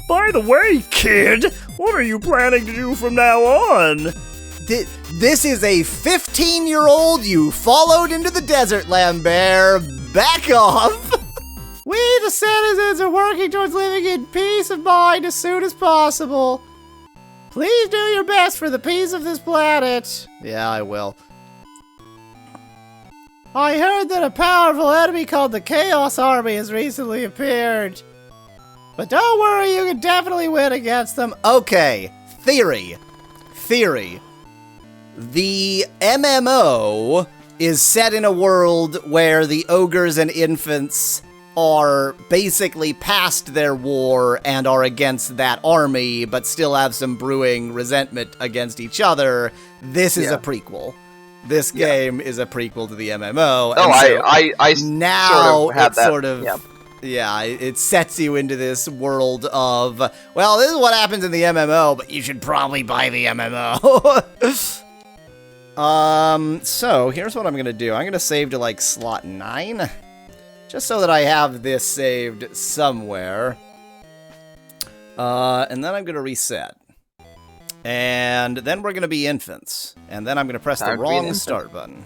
By the way, kid, what are you planning to do from now on? This is a 15-year-old you followed into the desert, Lambert. Back off! We, the citizens, are working towards living in peace of mind as soon as possible. Please do your best for the peace of this planet. Yeah, I will. I heard that a powerful enemy called the Chaos Army has recently appeared. But don't worry, you can definitely win against them. Okay, theory. The MMO is set in a world where the ogres and infants are basically past their war and are against that army, but still have some brewing resentment against each other. This is a prequel. This game is a prequel to the MMO. Oh, so I now sort of had that. It sets you into this world of, well, this is what happens in the MMO, but you should probably buy the MMO. So here's what I'm gonna do. I'm gonna save to like slot 9, just so that I have this saved somewhere. And then I'm gonna reset. And then we're gonna be infants. And then I'm gonna press the wrong start button.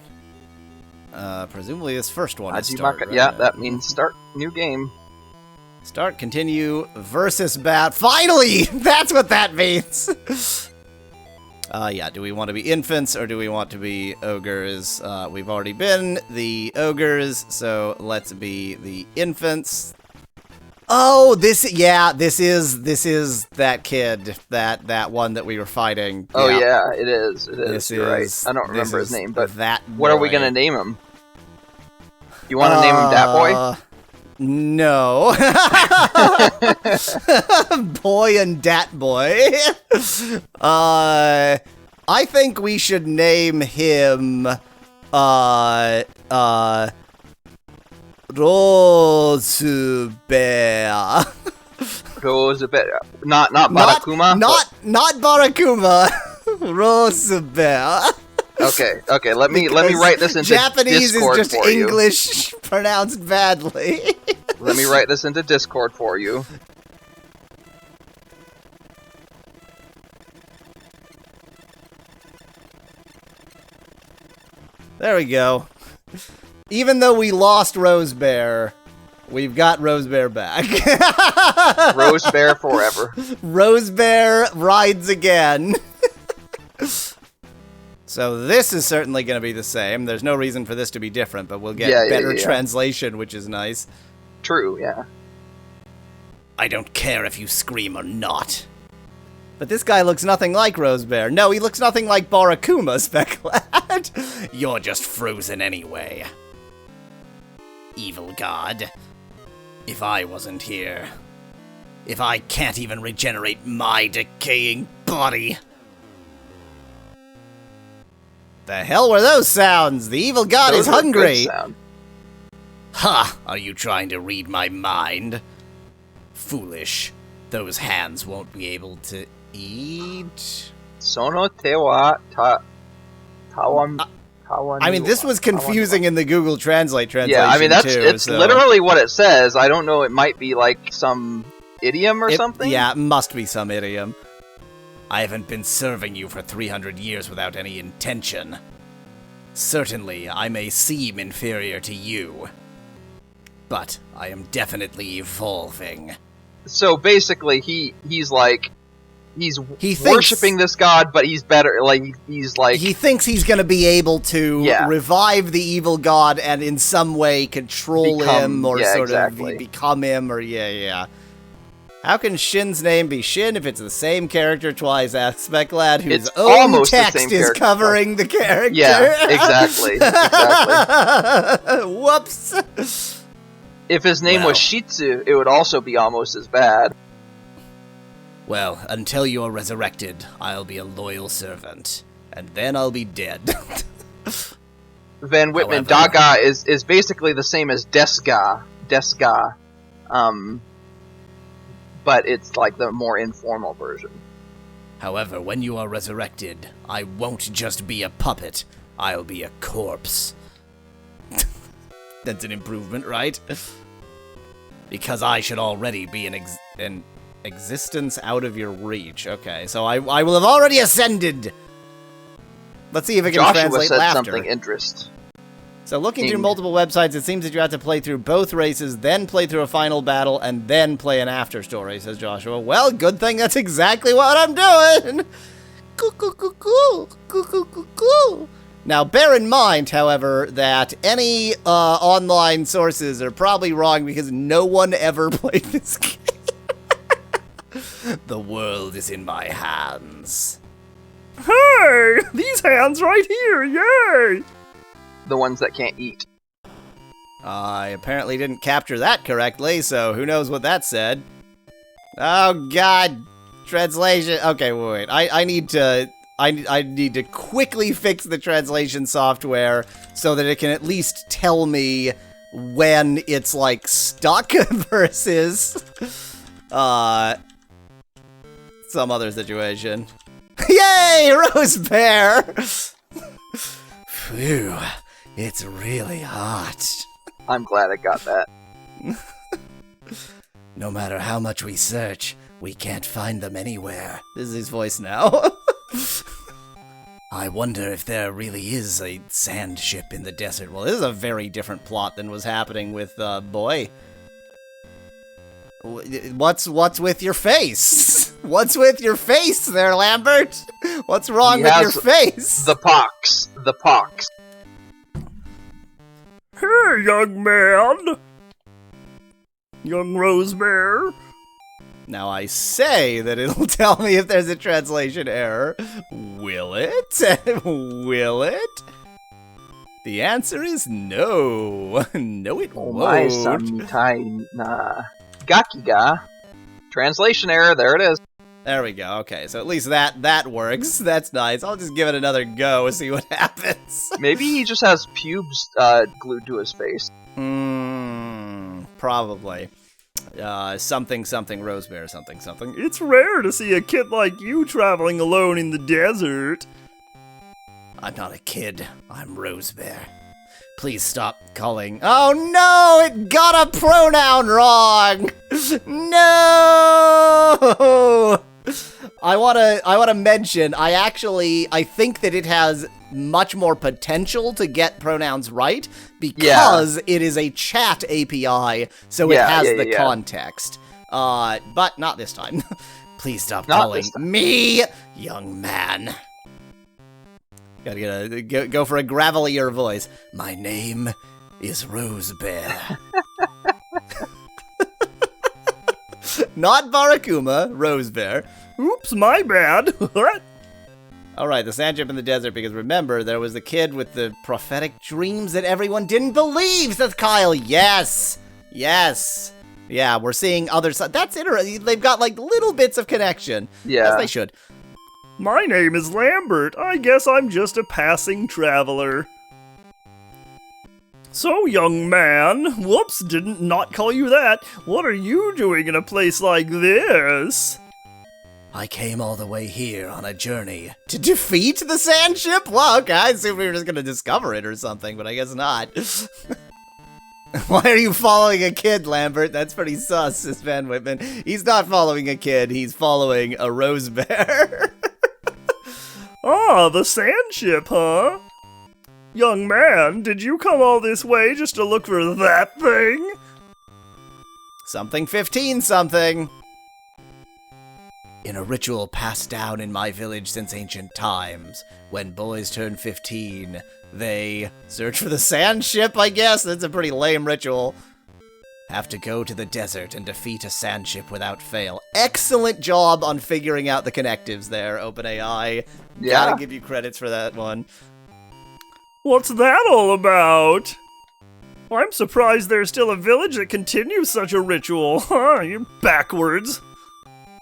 Presumably this first one is start. Right? Yeah, that means start new game. Start, continue, versus bat. Finally! That's what that means! Yeah, do we want to be infants or do we want to be ogres? We've already been the ogres, so let's be the infants. Oh, this is that kid, that one that we were fighting. Oh yeah, it is. You're right. I don't remember his name, but what are we gonna name him? You want to name him Dat Boy? No. Boy and Dat Boy. I think we should name him Rosebear. Rosebear. Not Barakuma? Not Barakuma. Rosebear. Okay. Let me write this into Japanese Discord is just for you. English pronounced badly. Let me write this into Discord for you. There we go. Even though we lost Rosebear, we've got Rosebear back. Rosebear forever. Rosebear rides again. So this is certainly going to be the same. There's no reason for this to be different, but we'll get better translation, which is nice. True, yeah. I don't care if you scream or not. But this guy looks nothing like Rosebear. No, he looks nothing like Barakuma, Specklad. You're just frozen anyway. Evil god. If I wasn't here. If I can't even regenerate my decaying body. The hell were those sounds? The evil god is hungry. Ha! Are you trying to read my mind? Foolish. Those hands won't be able to eat. Sono te wa tawan. I mean, this was confusing in the Google Translate translation. Yeah, I mean it's so. literally what it says. I don't know. It might be like some idiom or something. Yeah, it must be some idiom. I haven't been serving you for 300 years without any intention. Certainly, I may seem inferior to you, but I am definitely evolving. So basically, he's worshiping this god, but he's better. He thinks he's going to be able to revive the evil god and in some way control him or of become him or How can Shin's name be Shin if it's the same character twice? Asked Specklad, whose own text is covering the character. Yeah, exactly. Whoops. If his name was Shitsu, it would also be almost as bad. Well, until you're resurrected, I'll be a loyal servant, and then I'll be dead. Van Whitman, Daga is basically the same as Desga. But it's like the more informal version. However, when you are resurrected, I won't just be a puppet, I'll be a corpse. That's an improvement, right? Because I should already be Existence out of your reach. Okay, so I will have already ascended. Let's see if it can Joshua translate said laughter. Something interesting. So looking through multiple websites, it seems that you have to play through both races, then play through a final battle, and then play an after story, says Joshua. Well, good thing that's exactly what I'm doing! Cool. Now, bear in mind, however, that any online sources are probably wrong because no one ever played this game. The world is in my hands. Hey! These hands right here, yay! The ones that can't eat. I apparently didn't capture that correctly, so who knows what that said. Oh god. Translation. Okay, wait. I need to quickly fix the translation software so that it can at least tell me when it's like stuck versus some other situation. Yay, Rose Bear! Phew, it's really hot. I'm glad I got that. No matter how much we search, we can't find them anywhere. This is his voice now. I wonder if there really is a sand ship in the desert. Well, this is a very different plot than was happening with, Boy. What's with your face? What's with your face there, Lambert? What's wrong with your face? The pox. The pox. Hey, young man! Young Rose Bear. Now I say that it'll tell me if there's a translation error. Will it? Will it? The answer is no. No, it won't. Gakiga. Translation error, there it is. There we go. Okay, so at least that works. That's nice. I'll just give it another go, see what happens. Maybe he just has pubes glued to his face. Probably. Something Rosebear something. It's rare to see a kid like you traveling alone in the desert. I'm not a kid. I'm Rosebear. Please stop calling. Oh no! It got a pronoun wrong! No! I wanna mention, I think that it has much more potential to get pronouns right because it is a chat API, so it has the context. But not this time. Please stop calling me young man. Gotta go for a gravelier voice. My name is Rosebear. Not Barakuma, Rosebear. Oops, my bad. What? Alright, the sand ship in the desert, because remember, there was the kid with the prophetic dreams that everyone didn't believe, says Kyle. Yes! Yes! Yeah, we're seeing other side. That's interesting. They've got, like, little bits of connection. Yeah. As they should. My name is Lambert. I guess I'm just a passing traveler. So, young man, whoops, didn't not call you that. What are you doing in a place like this? I came all the way here on a journey to defeat the sand ship? Well, okay, I assumed we were just gonna discover it or something, but I guess not. Why are you following a kid, Lambert? That's pretty sus, says Van Whitman. He's not following a kid, he's following a rose bear. Ah, the sand ship, huh? Young man, did you come all this way just to look for that thing? Something 15 something. In a ritual passed down in my village since ancient times, when boys turn 15, they search for the sand ship, I guess. That's a pretty lame ritual. Have to go to the desert and defeat a sand ship without fail. Excellent job on figuring out the connectives there, OpenAI. Yeah. Gotta give you credits for that one. What's that all about? I'm surprised there's still a village that continues such a ritual. Huh, you're backwards.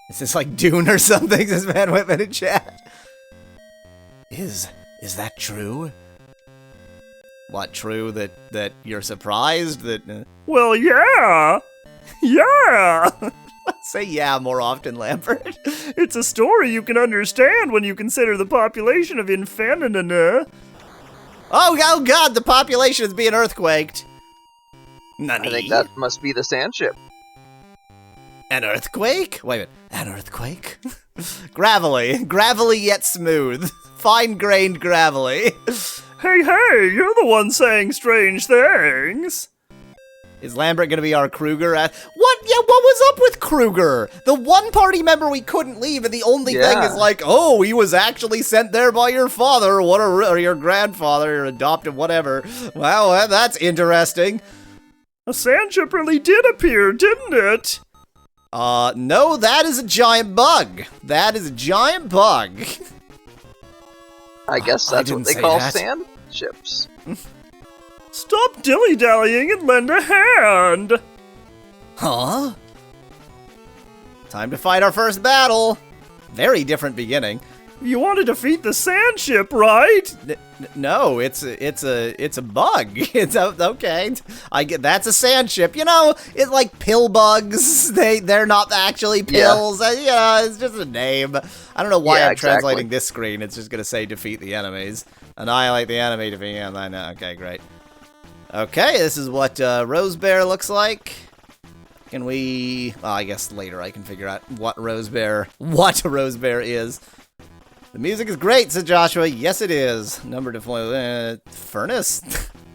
Is this like Dune or something, says Van Whitman in chat? Is that true? What, true that you're surprised that... Well, yeah! Yeah! Say yeah more often, Lambert. It's a story you can understand when you consider the population of Infanina. Oh god, the population is being earthquaked. Nani? I think that must be the sand ship. An earthquake? Wait a minute. An earthquake? Gravelly yet smooth. Fine-grained gravelly. Hey, you're the one saying strange things. Is Lambert gonna be our Kruger? What? Yeah, what was up with Kruger? The one party member we couldn't leave, and the only thing is like, oh, he was actually sent there by your father, or your grandfather, your adopted, whatever. Wow, that's interesting. A sand ship really did appear, didn't it? No, that is a giant bug. That is a giant bug. I guess that's what they call sand ships. Stop dilly-dallying and lend a hand! Huh? Time to fight our first battle. Very different beginning. You want to defeat the sand ship, right? No, it's a bug. It's okay. I get that's a sand ship. You know, it's like pill bugs. They're not actually pills. Yeah, it's just a name. I don't know why I'm translating this screen. It's just gonna say defeat the enemies, annihilate the enemy, defeat. Yeah, I know. Okay, great. Okay, this is what Rose Bear looks like. Can we? Well, I guess later I can figure out what Rose Bear is. The music is great, said Joshua. Yes, it is. Number deployment. Furnace?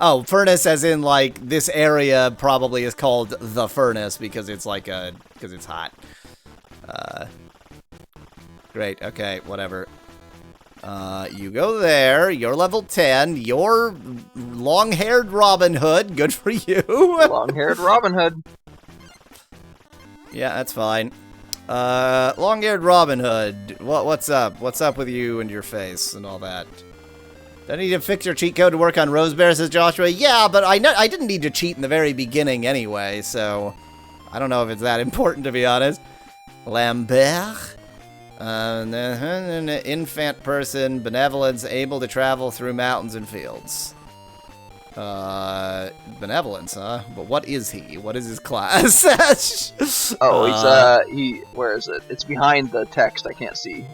Oh, furnace as in, like, this area probably is called the furnace because it's like because it's hot. Great, okay, whatever. You go there, you're level 10, you're long-haired Robin Hood, good for you. Long-haired Robin Hood. Yeah, that's fine. Long-haired Robin Hood, what's up? What's up with you and your face and all that? Do I need to fix your cheat code to work on Rose Bear, says Joshua? Yeah, but I didn't need to cheat in the very beginning anyway, so I don't know if it's that important, to be honest. Lambert? Infant person, benevolence, able to travel through mountains and fields. Benevolence, huh? But what is he? What is his class? Where is it? It's behind the text, I can't see.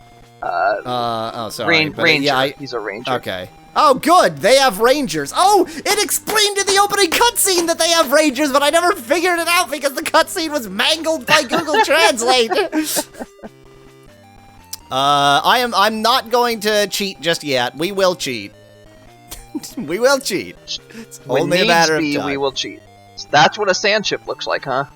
Sorry. Ranger. He's a ranger. Okay. Oh, good! They have rangers! Oh! It explained in the opening cutscene that they have rangers, but I never figured it out because the cutscene was mangled by Google Translate! I'm not going to cheat just yet. We will cheat. We will cheat. It's only a matter of time. We will cheat. That's what a sand ship looks like, huh?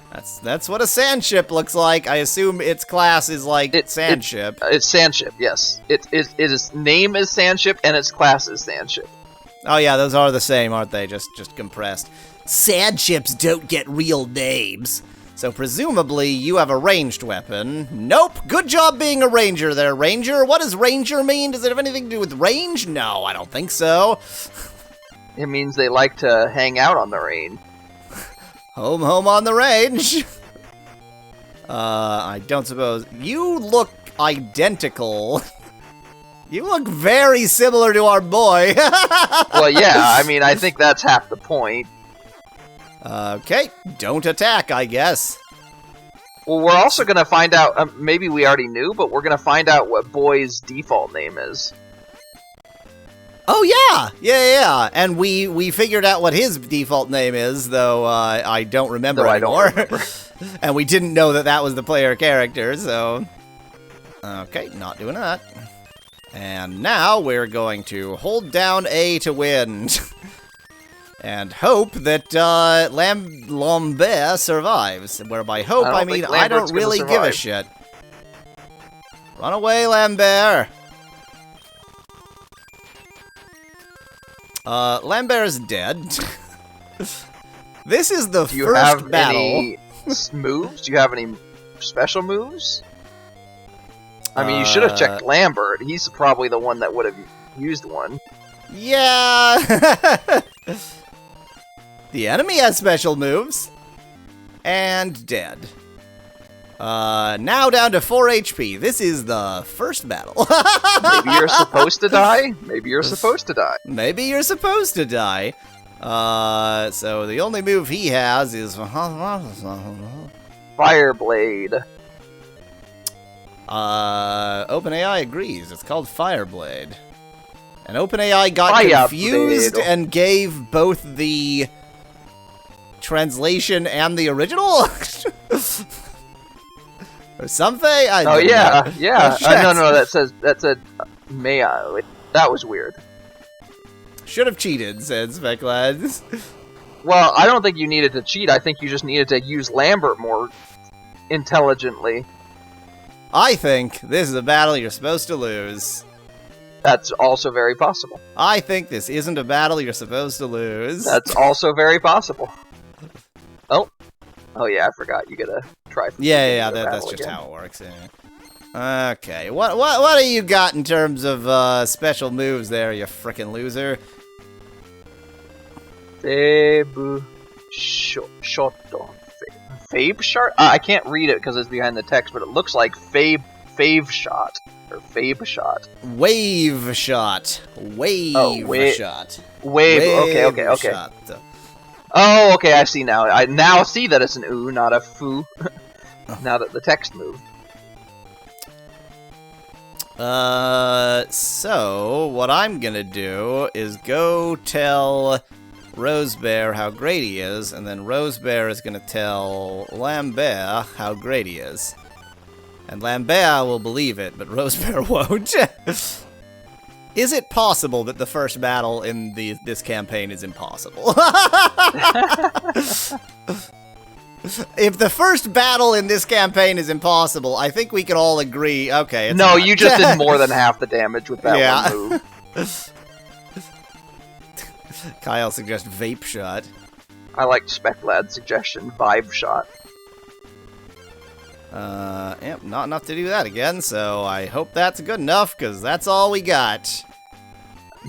That's what a sand ship looks like. I assume its class is like sand ship. It's sand ship, yes. Its name is sand ship and its class is sand ship. Oh yeah, those are the same, aren't they? Just compressed. Sand ships don't get real names. So presumably you have a ranged weapon. Nope. Good job being a ranger there, ranger. What does ranger mean? Does it have anything to do with range? No, I don't think so. It means they like to hang out on the range. Home on the range. I don't suppose. You look identical. You look very similar to our boy. Well, yeah, I mean, I think that's half the point. Okay, don't attack, I guess. Well, we're also going to find out, maybe we already knew, but we're going to find out what boy's default name is. Oh, yeah, and we figured out what his default name is, though I don't remember anymore. And we didn't know that was the player character, so... Okay, not doing that. And now we're going to hold down A to win. And hope that Lambert survives. Whereby hope, I mean, I don't really give a shit. Run away, Lambert! Lambert's dead. This is the first battle. Any moves? Do you have any special moves? I mean, you should have checked Lambert. He's probably the one that would have used one. Yeah! The enemy has special moves. And dead. Now down to 4 HP. This is the first battle. Maybe you're supposed to die? Maybe you're supposed to die. Maybe you're supposed to die. So the only move he has is... Fireblade. OpenAI agrees. It's called Fireblade. And OpenAI got confused and gave both the translation and the original? Or something? Oh yeah, yeah. No, that said may I? That was weird. Should have cheated, said Specklad. Well, I don't think you needed to cheat. I think you just needed to use Lambert more intelligently. I think this is a battle you're supposed to lose. That's also very possible. I think this isn't a battle you're supposed to lose. That's also very possible. Oh. Oh yeah, I forgot. You gotta try. Yeah, that's just how it works. Yeah. Okay, what do you got in terms of special moves there, you frickin' loser? Fabe shot. I can't read it because it's behind the text, but it looks like Fave shot or Fabe shot. Wave shot. Wave shot. Wave. Okay. Shot. Oh, okay. I see now. I now see that it's an ooh, not a foo. Now that the text moved. So what I'm gonna do is go tell Rosebear how great he is, and then Rosebear is gonna tell Lambert how great he is. And Lambert will believe it, but Rosebear won't. Is it possible that the first battle in this campaign is impossible? If the first battle in this campaign is impossible, I think we can all agree, okay, it's No, not. you just did more than half the damage with that one move. Kyle suggests vape shot. I liked Specklad's suggestion, vibe shot. Yep, not enough to do that again, so I hope that's good enough, because that's all we got.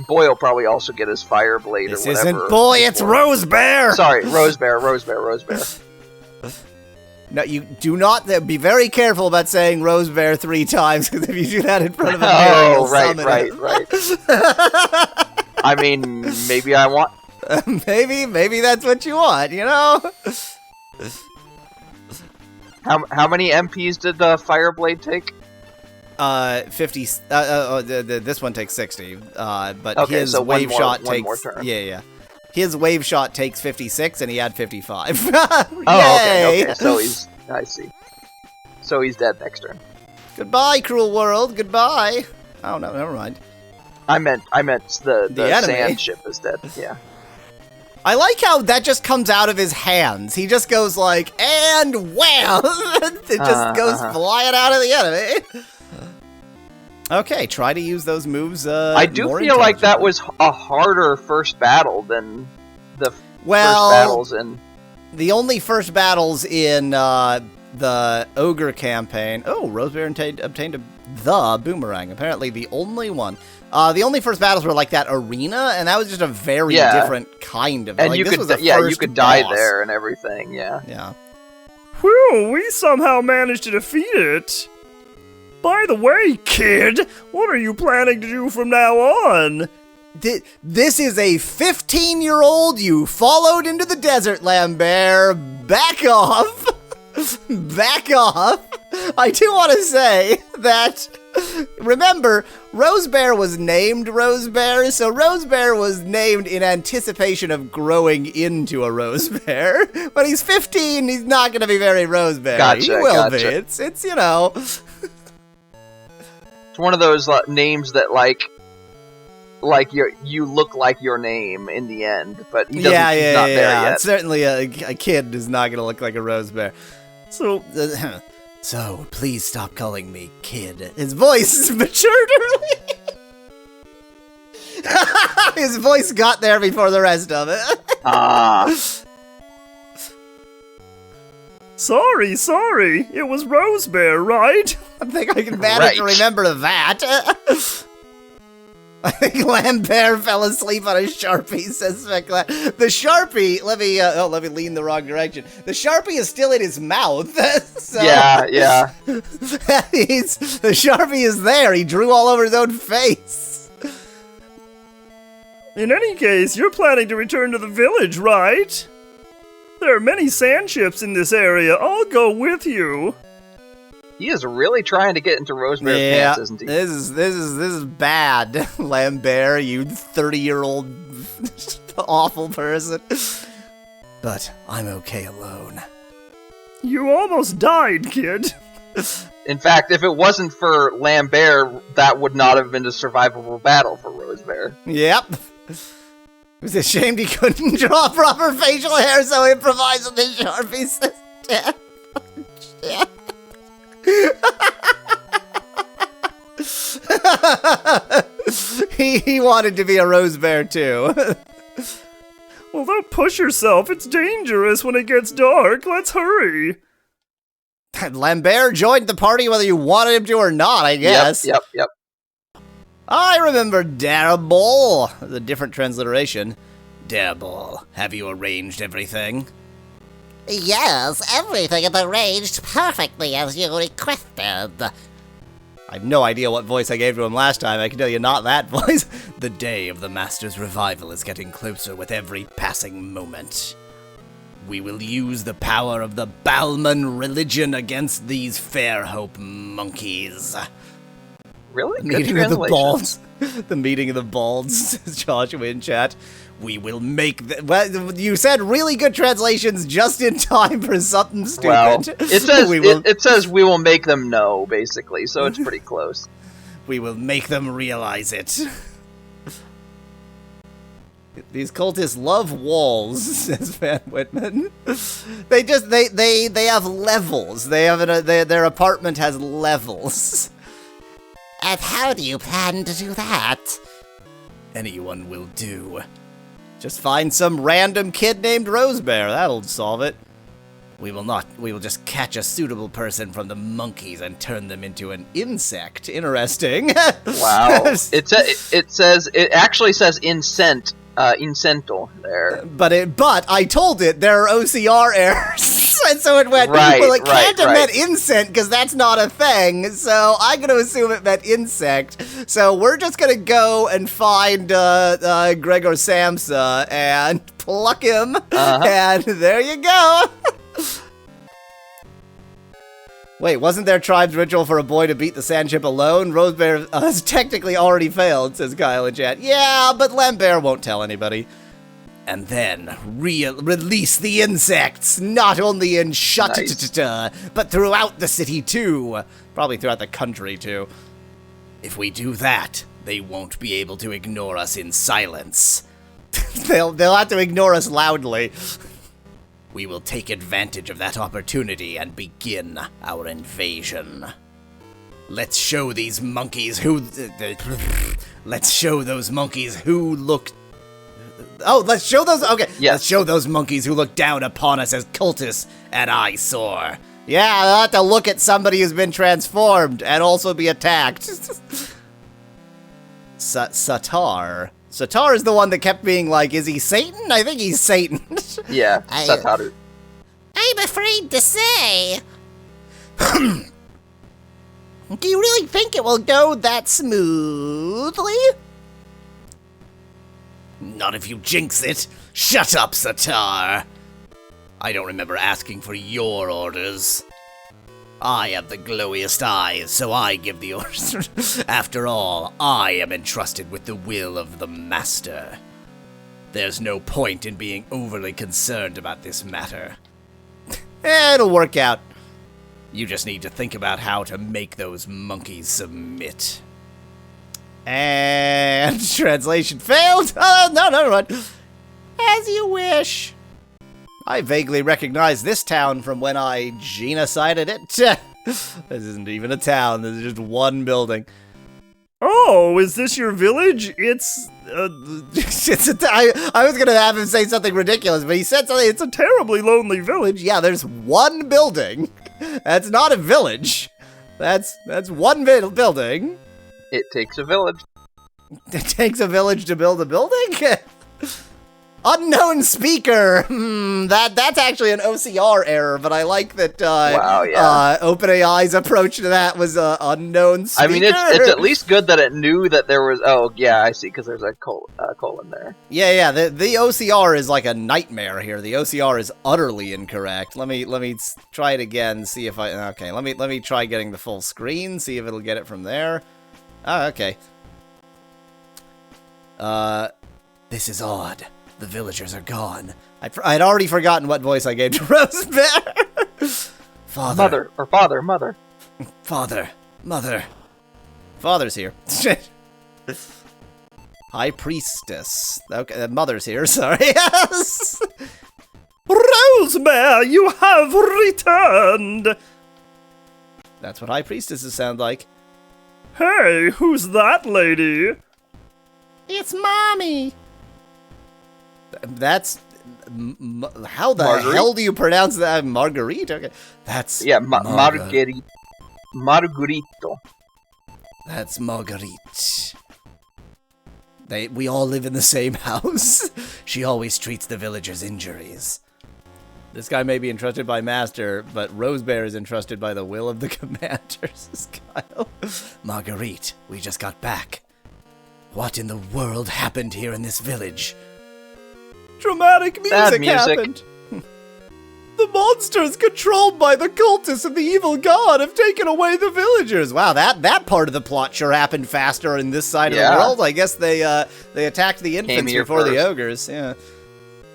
Boy will probably also get his fire blade This or whatever. isn't Boy, it's Rosebear! Sorry, Rosebear. No, you do not, be very careful about saying Rosebear 3 times, because if you do that in front of a bear, you'll summon him. Right. I mean, maybe I want... maybe that's what you want, you know? How many MPs did the Fireblade take? 50. This one takes 60. But okay, his so wave shot one takes. more turn. Yeah. His wave shot takes 56, and he had 55. Oh, Yay! okay. So he's. I see. So he's dead next turn. Goodbye, cruel world. Goodbye. Oh no, never mind. I meant the enemy. sand ship is dead. Yeah. I like how that just comes out of his hands. He just goes like, and wham! It just goes flying out of the enemy. Okay, try to use those moves. I do feel like that was a harder first battle than the first battles in. The only first battles in the Ogre campaign. Oh, Rosebear obtained the boomerang. Apparently, the only one. The only first battles were like that arena, and that was just a very different kind of. And like, you this could, was a you first could die boss. there and everything. Yeah. Yeah. Whew, we somehow managed to defeat it. By the way, kid, what are you planning to do from now on? This is a 15-year-old you followed into the desert, Lambert. Back off. Back off. I do want to say that, remember, Rosebear was named Rosebear, so Rosebear was named in anticipation of growing into a Rosebear. When he's 15, he's not going to be very Rosebear. Gotcha, He will be. gotcha. It's, you know. It's one of those names that like you look like your name in the end, but he doesn't, he's not there yet. Certainly a kid is not going to look like a Rosebear. So, please stop calling me kid. His voice matured early. His voice got there before the rest of it. Sorry. It was Rosebear, right? I think I can manage to remember that. I think Lambert fell asleep on a Sharpie, says Specklad. The Sharpie, let me lean the wrong direction. The Sharpie is still in his mouth. So Yeah. the Sharpie is there. He drew all over his own face. In any case, you're planning to return to the village, right? There are many sand ships in this area. I'll go with you. He is really trying to get into Rosebear's pants, isn't he? This is bad, Lambert, you 30-year-old awful person. But I'm okay alone. You almost died, kid. In fact, if it wasn't for Lambert, that would not have been a survivable battle for Rosebear. Yep. It was a shame he couldn't draw proper facial hair, so he improvised with his Sharpie system. he wanted to be a Rosebear too. Well, don't push yourself. It's dangerous when it gets dark. Let's hurry. Lambert joined the party whether you wanted him to or not, I guess. Yep. I remember Darable. The different transliteration. Darable, have you arranged everything? Yes, everything is arranged perfectly as you requested. I have no idea what voice I gave to him last time. I can tell you not that voice. The day of the Master's revival is getting closer with every passing moment. We will use the power of the Balman religion against these Fairhope monkeys. Really? The Good meeting of the translation. balds. The meeting of the balds, says Joshua in chat. We will make well, you said really good translations just in time for something stupid. Well, it says we it says we will make them know, basically, so it's pretty close. We will make them realize it. These cultists love walls, says Van Whitman. They have levels. They have their apartment has levels. And how do you plan to do that? Anyone will do. Just find some random kid named Rosebear. That'll solve it. We will just catch a suitable person from the monkeys and turn them into an insect. Interesting. Wow. It actually says incento there. But I told it there are OCR errors. And so it went, well, it can't have meant insect because that's not a thing. So I'm going to assume it meant insect. So we're just going to go and find Gregor Samsa and pluck him. And there you go. Wait, wasn't there tribe's ritual for a boy to beat the sand chip alone? Rosebear has technically already failed, says Kyle in chat. Yeah, but Lambert won't tell anybody. And then release the insects, not only in but throughout the city too. Probably throughout the country too. If we do that, they won't be able to ignore us in silence. They'll have to ignore us loudly. We will take advantage of that opportunity and begin our invasion. Let's show these monkeys who... Let's show those monkeys who look... Oh, let's show those... Okay, yes. Let's show those monkeys who look down upon us as cultists an eyesore. Yeah, I'll have to look at somebody who's been transformed and also be attacked. Satar. Satar is the one that kept being like, is he Satan? I think he's Satan. Yeah, Sataru. I'm afraid to say. Do you really think it will go that smoothly? Not if you jinx it. Shut up, Satar. I don't remember asking for your orders. I have the glowiest eyes, so I give the orders. After all, I am entrusted with the will of the Master. There's no point in being overly concerned about this matter. It'll work out. You just need to think about how to make those monkeys submit. And translation failed. No. As you wish. I vaguely recognize this town from when I genocided it. This isn't even a town. This is just one building. Oh, is this your village? It's I was gonna have him say something ridiculous, but he said something. It's a terribly lonely village. Yeah, there's one building. That's not a village. That's one building. It takes a village. It takes a village to build a building? Unknown speaker. That's actually an OCR error, but I like that. Wow, yeah. OpenAI's approach to that was unknown speaker. I mean, it's at least good that it knew that there was. Oh, yeah, I see, because there's a colon there. Yeah. The OCR is like a nightmare here. The OCR is utterly incorrect. Let me try it again. See if I. Okay, let me try getting the full screen. See if it'll get it from there. Oh, okay. This is odd. The villagers are gone. I'd already forgotten what voice I gave to Rosebear. Mother. Father, mother. Father's here. High priestess. Okay, mother's here, sorry. Yes! Rosemare, you have returned! That's what high priestesses sound like. Hey, who's that lady? It's Mommy. That's... how the Marguerite? hell do you pronounce that? Marguerite? Okay. That's... Yeah, Marguerite. Margarito. That's Marguerite. We all live in the same house. She always treats the villagers' injuries. This guy may be entrusted by Master, but Rosebear is entrusted by the will of the commanders. Kyle. Marguerite, we just got back. What in the world happened here in this village? Dramatic Bad music music. happened. The monsters controlled by the cultists of the evil god have taken away the villagers. Wow, that part of the plot sure happened faster in this side of Yeah. the world. I guess they attacked the Came infants here before the first. ogres. Yeah.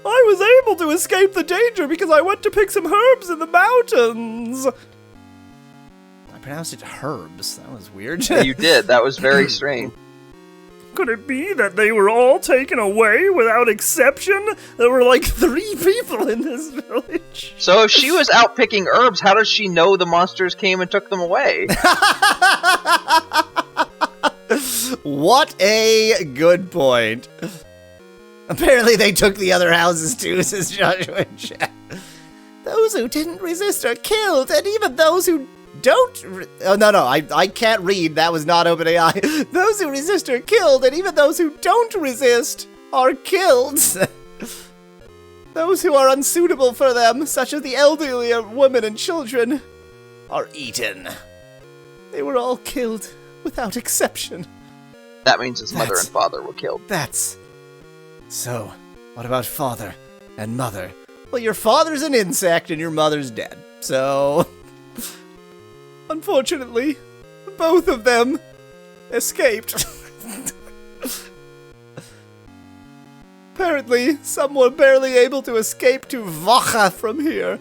I was able to escape the danger because I went to pick some herbs in the mountains. I pronounced it herbs. That was weird. Yeah, you did. That was very strange. Could it be that they were all taken away without exception? There were like 3 people in this village. So if she was out picking herbs, how does she know the monsters came and took them away? What a good point. Apparently they took the other houses too, says Joshua in chat. Those who didn't resist are killed, and even those who don't... oh, no, I can't read. That was not OpenAI. Those who resist are killed, and even those who don't resist are killed. Those who are unsuitable for them, such as the elderly, women, and children, are eaten. They were all killed, without exception. That means his mother That's- and father were killed. That's... So, what about father and mother? Well, your father's an insect and your mother's dead, so... Unfortunately, both of them escaped. Apparently, some were barely able to escape to Vacha from here.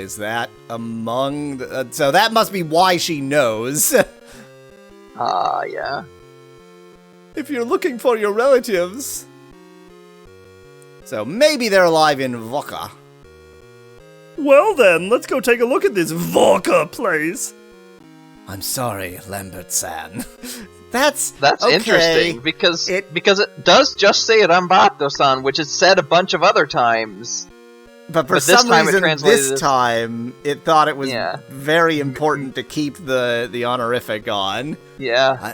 Is that among the... so that must be why she knows. Yeah. If you're looking for your relatives. So maybe they're alive in Vacha. Well then, let's go take a look at this vodka place. I'm sorry, Lambert-san. That's okay. Interesting because It- it does just say Rambato-san, which is said a bunch of other times. But for But this some time it reason, translated this as- time, it thought it was Yeah. very important to keep the honorific on. Yeah,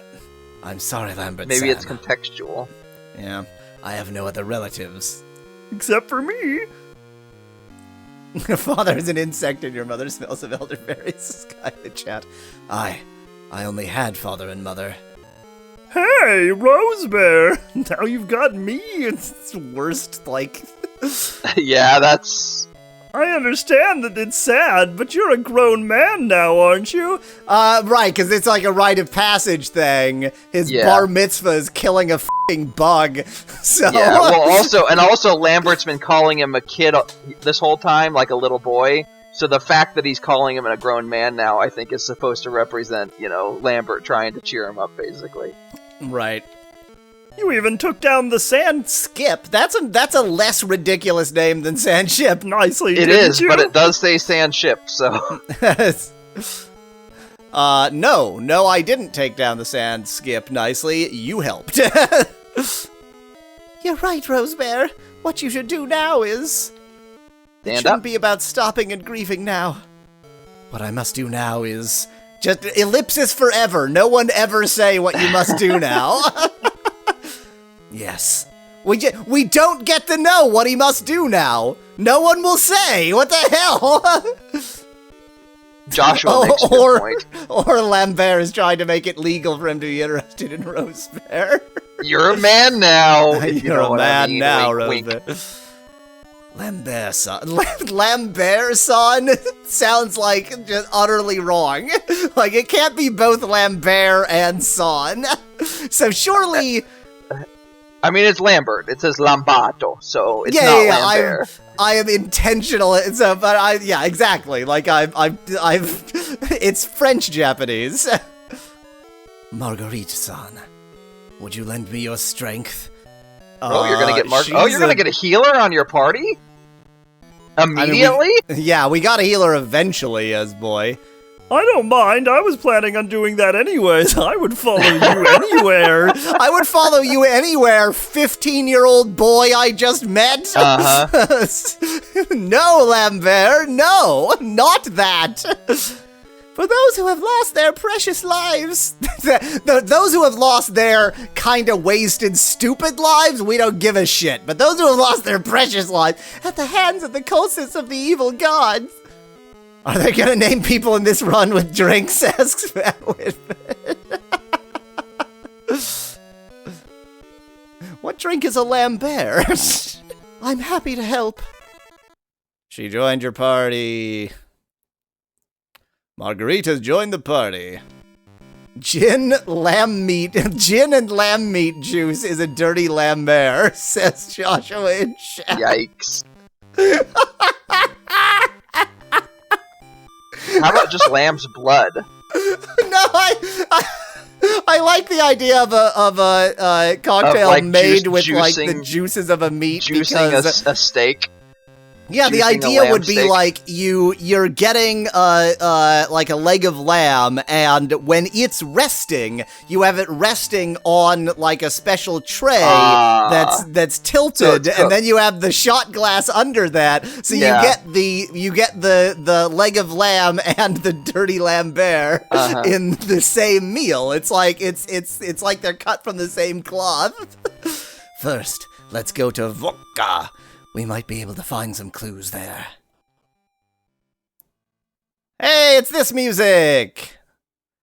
I'm sorry, Lambert-san. maybe it's contextual. Yeah, I have no other relatives. Except for me. Your father is an insect and your mother smells of elderberries. Sky in the chat. I only had father and mother. Hey, Rosebear. Now you've got me. It's Worst, like... Yeah, that's... I understand that it's sad, but you're a grown man now, aren't you? Right, because it's like a rite of passage thing. His Yeah. bar mitzvah is killing a f***ing bug. So... Yeah, well, also Lambert's been calling him a kid this whole time, like a little boy. So the fact that he's calling him a grown man now, I think, is supposed to represent, Lambert trying to cheer him up, basically. Right. You even took down the sand Skip, that's a less ridiculous name than Sandship. nicely, It didn't is, you? but it does say sand ship, so... No, I didn't take down the sand skip nicely. You helped. You're right, Rosebear. What you should do now is... It Stand shouldn't up. be about stopping and grieving now. What I must do now is... just ellipsis forever. No one ever say what you must do now. Yes. We don't get to know what he must do now. No one will say. What the hell? Joshua makes a good point. Or Lambert is trying to make it legal for him to be interested in Rosebear. You're a man now. if you You're know a what I man mean. now, Wink, wink. Rosebear. Lambert-san. Lambert-san sounds like just utterly wrong. Like, it can't be both Lambert and son. So surely... I mean, it's Lambert. It says Lambato, so it's not Lambert. I am intentional. So, but yeah, exactly. Like I've it's French Japanese. Marguerite-san, would you lend me your strength? Oh, you're gonna get you're gonna get a healer on your party? Immediately? I mean, we got a healer eventually, as boy. I don't mind. I was planning on doing that anyways. I would follow you anywhere. I would follow you anywhere, 15-year-old boy I just met. No, Lambert, no, not that. For those who have lost their precious lives, those who have lost their kinda wasted, stupid lives, we don't give a shit. But those who have lost their precious lives at the hands of the cultists of the evil gods. Are they gonna name people in this run with drinks? Asks Fatwin. What drink is a Lambert? I'm happy to help. She joined your party. Marguerite has joined the party. Gin and lamb meat juice is a dirty Lambert, says Joshua in chat. Yikes. How about just lamb's blood? No, I like the idea of a cocktail like made with juicing, like the juices of a meat. Juicing because a steak. Yeah, the idea would be like you're getting like a leg of lamb, and when it's resting, you have it resting on like a special tray that's tilted, and then you have the shot glass under that, so you get the leg of lamb and the dirty Lambert in the same meal. It's like it's like they're cut from the same cloth. First, let's go to vodka. We might be able to find some clues there. Hey, it's this music!